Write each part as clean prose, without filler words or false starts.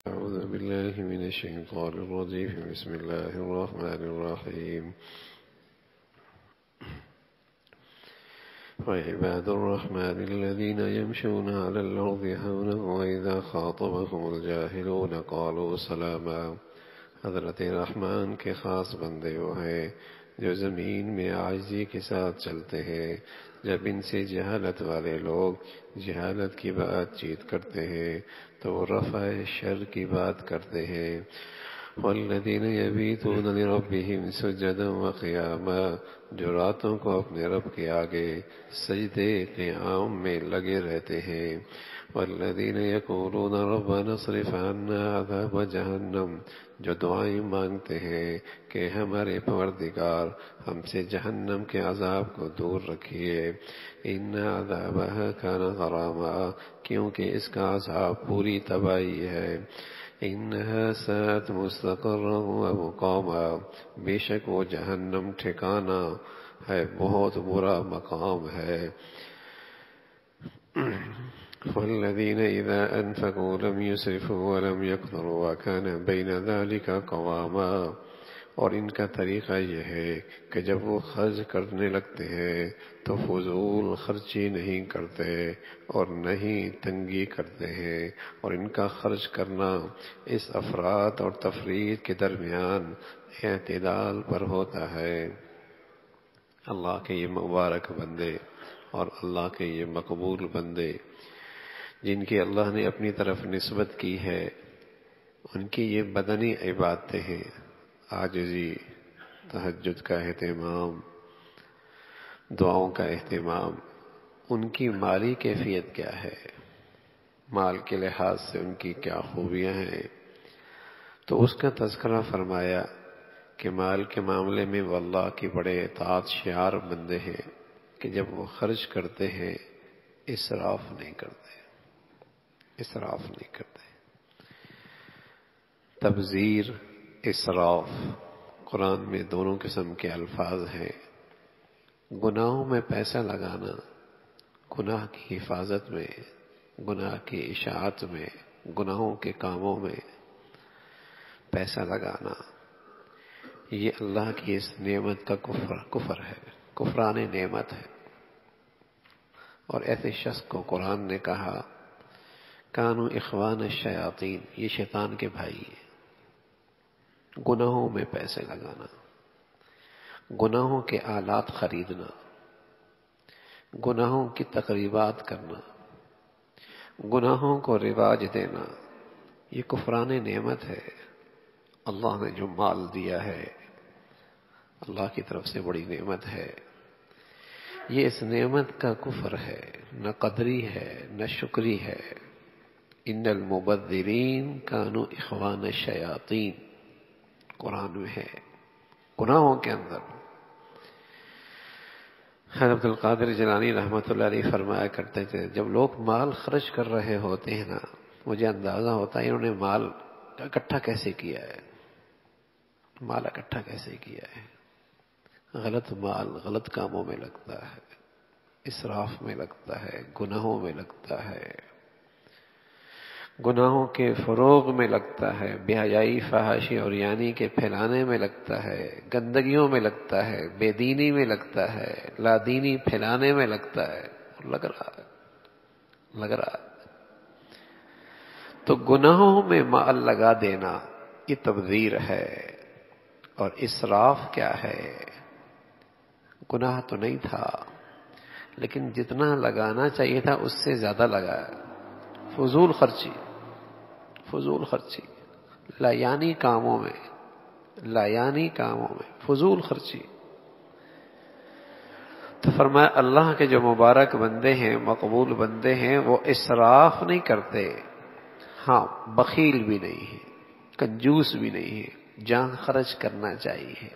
أعوذ بالله من الشيطان الرجيم. بسم الله الرحمن الرحيم. وعباد الرحمن الذين يمشون على الأرض هونا وإذا خاطبهم الجاهلون قالوا سلاما. حضرت رحمان کے خاص بندے وہ ہیں جو زمین میں عاجزی کے ساتھ چلتے ہیں، جب ان سے جہالت والے لوگ جہالت کی بات چیت کرتے ہیں تو وہ رفع شر کی بات کرتے ہیں۔ والذین یبیتون لربہم سجدا وقیاما، جو راتوں کو اپنے رب کے آگے سجدے قیام میں لگے رہتے ہیں۔ والذین یقولون ربنا اصرف عنا عذاب جہنم، جو دعائیں مانگتے ہیں کہ ہمارے پروردگار ہم سے جہنم کے عذاب کو دور رکھیے۔ ان عذابها کان غراما، کیونکہ اس کا عذاب پوری تباہی ہے۔ انها ساءت مستقرا ومقاما، بے شک وہ جہنم ٹھکانہ ہے، بہت برا مقام ہے۔ والذین اذا انفقوا لم يسرفوا ولم يقتروا وكان بين ذلك قواما، اور ان کا طریقہ یہ ہے کہ جب وہ خرچ کرنے لگتے ہیں تو فضول خرچی نہیں کرتے اور نہ ہی تنگی کرتے ہیں، اور ان کا خرچ کرنا اس افراط اور تفریط کے درمیان اعتدال پر ہوتا ہے۔ اللہ کے یہ مبارک بندے اور اللہ کے یہ مقبول بندے جن کی اللہ نے اپنی طرف نسبت کی ہے، ان کی یہ بدنی عبادتیں ہیں، عاجزی، تہجد کا اہتمام، دعاؤں کا اہتمام، ان کی مالی کیفیت کیا ہے، مال کے لحاظ سے ان کی کیا خوبیاں ہیں، تو اس کا تذکرہ فرمایا کہ مال کے معاملے میں وہ اللہ کی بڑے اطاعت شعار بندے ہیں کہ جب وہ خرچ کرتے ہیں اسراف نہیں کرتے، اسراف نہیں کرتے۔ تبذیر، اسراف، قرآن میں دونوں قسم کے الفاظ ہیں۔ گناہوں میں پیسہ لگانا، گناہ کی حفاظت میں، گناہ کی اشاعت میں، گناہوں کے کاموں میں پیسہ لگانا، یہ اللہ کی اس نعمت کا کفر ہے، کفران نعمت ہے۔ اور ایسے شخص کو قرآن نے کہا کانوا اخوان الشیاطین، یہ شیطان کے بھائی ہیں۔ گناہوں میں پیسے لگانا، گناہوں کے آلات خریدنا، گناہوں کی تقریبات کرنا، گناہوں کو رواج دینا، یہ کفران نعمت ہے۔ اللہ نے جو مال دیا ہے اللہ کی طرف سے بڑی نعمت ہے، یہ اس نعمت کا کفر ہے، نہ قدری ہے نہ شکری ہے۔ ان المبذرین کانوا اخوان الشیاطین، قرآن میں ہے۔ گناہوں کے اندر حضرت عبد القادر جیلانی رحمۃ اللہ علیہ فرمایا کرتے تھے جب لوگ مال خرچ کر رہے ہوتے ہیں نا، مجھے اندازہ ہوتا ہے انہوں نے مال اکٹھا کیسے کیا ہے، مال اکٹھا کیسے کیا ہے۔ غلط مال غلط کاموں میں لگتا ہے، اسراف میں لگتا ہے، گناہوں میں لگتا ہے، گناہوں کے فروغ میں لگتا ہے، بے حیائی، فحاشی اور یعنی کے پھیلانے میں لگتا ہے، گندگیوں میں لگتا ہے، بے دینی میں لگتا ہے، لا دینی پھیلانے میں لگتا ہے، اور لگ رہا ہے۔ تو گناہوں میں مال لگا دینا یہ تبذیر ہے۔ اور اسراف کیا ہے؟ گناہ تو نہیں تھا لیکن جتنا لگانا چاہیے تھا اس سے زیادہ لگایا، فضول خرچی، فضول خرچی، لایانی کاموں میں، لایانی کاموں میں فضول خرچی۔ تو فرمایا اللہ کے جو مبارک بندے ہیں، مقبول بندے ہیں، وہ اسراف نہیں کرتے، ہاں بخیل بھی نہیں ہے، کنجوس بھی نہیں ہے، جہاں خرچ کرنا چاہیے،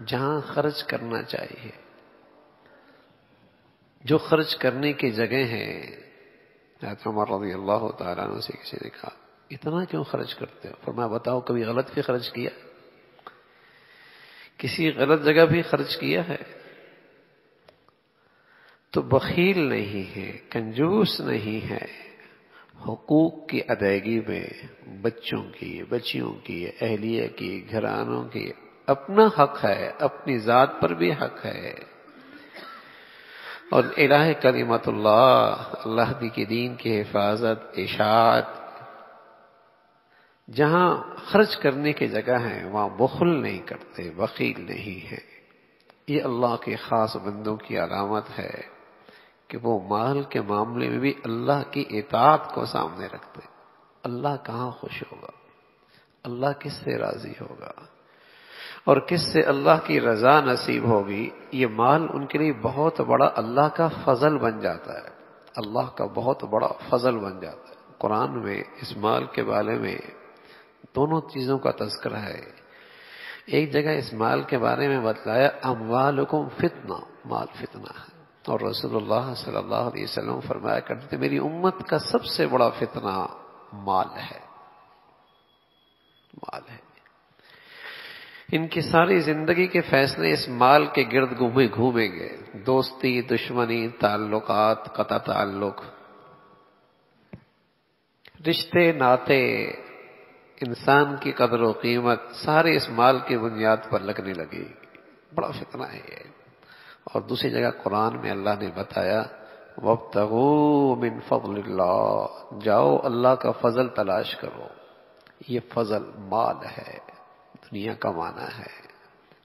جہاں خرچ کرنا چاہیے، جو خرچ کرنے کی جگہ ہیں۔ حضرت عمر رضی اللہ تعالیٰ عنہ سے کسی نے کہا اتنا کیوں خرچ کرتے ہو؟ فرمایا بتاؤ کبھی غلط بھی خرچ کیا، کسی غلط جگہ بھی خرچ کیا ہے؟ تو بخیل نہیں ہے، کنجوس نہیں ہے، حقوق کی ادائیگی میں بچوں کی، بچیوں کی، اہلیہ کی، گھرانوں کی اپنا حق ہے، اپنی ذات پر بھی حق ہے. اور الہ کلمت اللہ کی دین کی حفاظت، اشاعت، جہاں خرچ کرنے کی جگہ ہے وہاں بخل نہیں کرتے، بخیل نہیں ہے. یہ اللہ کے خاص بندوں کی علامت ہے کہ وہ مال کے معاملے میں بھی اللہ کی اطاعت کو سامنے رکھتے. اللہ کہاں خوش ہوگا؟ اللہ کس سے راضی ہوگا اور کس سے اللہ کی رضا نصیب ہوگی؟ یہ مال ان کے لیے بہت بڑا اللہ کا فضل بن جاتا ہے، اللہ کا بہت بڑا فضل بن جاتا ہے. قرآن میں اس مال کے بارے میں دونوں چیزوں کا تذکرہ ہے. ایک جگہ اس مال کے بارے میں بتلایا اموالکم فتنہ، مال فتنہ ہے. اور رسول اللہ صلی اللہ علیہ وسلم فرمایا کرتے تھے میری امت کا سب سے بڑا فتنہ مال ہے، مال ہے. ان کی ساری زندگی کے فیصلے اس مال کے گرد گھومیں گے. دوستی، دشمنی، تعلقات، قطع تعلق، رشتے ناطے، انسان کی قدر و قیمت سارے اس مال کی بنیاد پر لگنے لگے. بڑا فتنہ ہے یہ. اور دوسری جگہ قرآن میں اللہ نے بتایا وَابْتَغُوا مِن فَضْلِ اللَّهِ، جاؤ اللہ کا فضل تلاش کرو. یہ فضل مال ہے، دنیا کمانا ہے.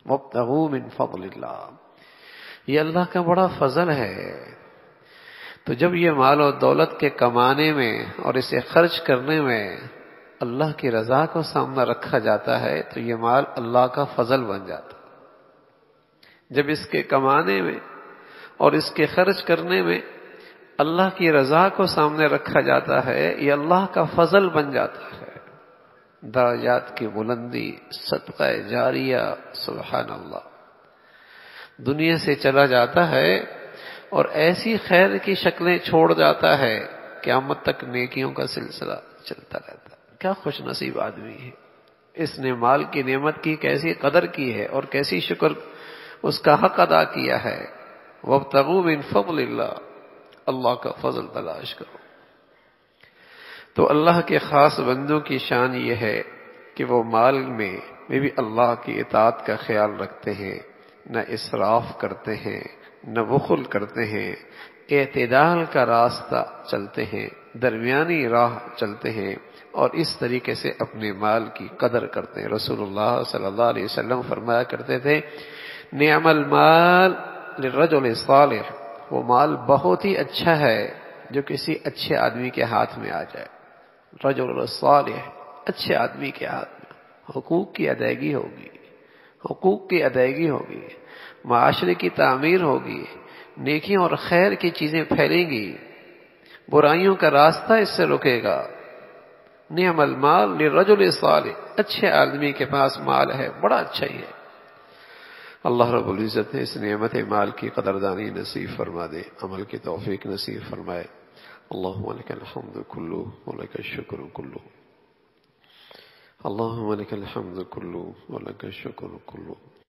وَابْتَغُوا مِن فَضْلِ اللَّهِ، یہ اللہ کا بڑا فضل ہے. تو جب یہ مال و دولت کے کمانے میں اور اسے خرچ کرنے میں اللہ کی رضا کو سامنے رکھا جاتا ہے تو یہ مال اللہ کا فضل بن جاتا ہے. جب اس کے کمانے میں اور اس کے خرچ کرنے میں اللہ کی رضا کو سامنے رکھا جاتا ہے یہ اللہ کا فضل بن جاتا ہے. درجات کی بلندی، صدقہ جاریہ، سبحان اللہ، دنیا سے چلا جاتا ہے اور ایسی خیر کی شکلیں چھوڑ جاتا ہے قیامت تک نیکیوں کا سلسلہ چلتا رہتا ہے. کیا خوش نصیب آدمی ہے، اس نے مال کی نعمت کی کیسی قدر کی ہے اور کیسی شکر اس کا حق ادا کیا ہے. وَابْتَغُوا مِن فَضْلِ اللَّهِ، اللہ کا فضل تلاش کرو. تو اللہ کے خاص بندوں کی شان یہ ہے کہ وہ مال میں بھی اللہ کی اطاعت کا خیال رکھتے ہیں، نہ اسراف کرتے ہیں، نہ بخل کرتے ہیں، اعتدال کا راستہ چلتے ہیں، درمیانی راہ چلتے ہیں اور اس طریقے سے اپنے مال کی قدر کرتے ہیں. رسول اللہ صلی اللہ علیہ وسلم فرمایا کرتے تھے نعم المال للرجل الصالح، وہ مال بہت ہی اچھا ہے جو کسی اچھے آدمی کے ہاتھ میں آ جائے. رجل الصالح، اچھے آدمی کے ہاتھ میں حقوق کی ادائیگی ہوگی، حقوق کی ادائیگی ہوگی، معاشرے کی تعمیر ہوگی، نیکیوں اور خیر کی چیزیں پھیلیں گی، برائیوں کا راستہ اس سے رکے گا. نعم المال للرجل الصالح، اچھے آدمی کے پاس مال ہے، بڑا اچھا ہی ہے. اللہ رب العزت نے اس نعمت مال کی قدردانی نصیب فرما دے، عمل کی توفیق نصیب فرمائے. اللہم لک الحمد کلہ ولک الشکر کلہ، اللہم لک الحمد کلہ ولک الشکر کلہ.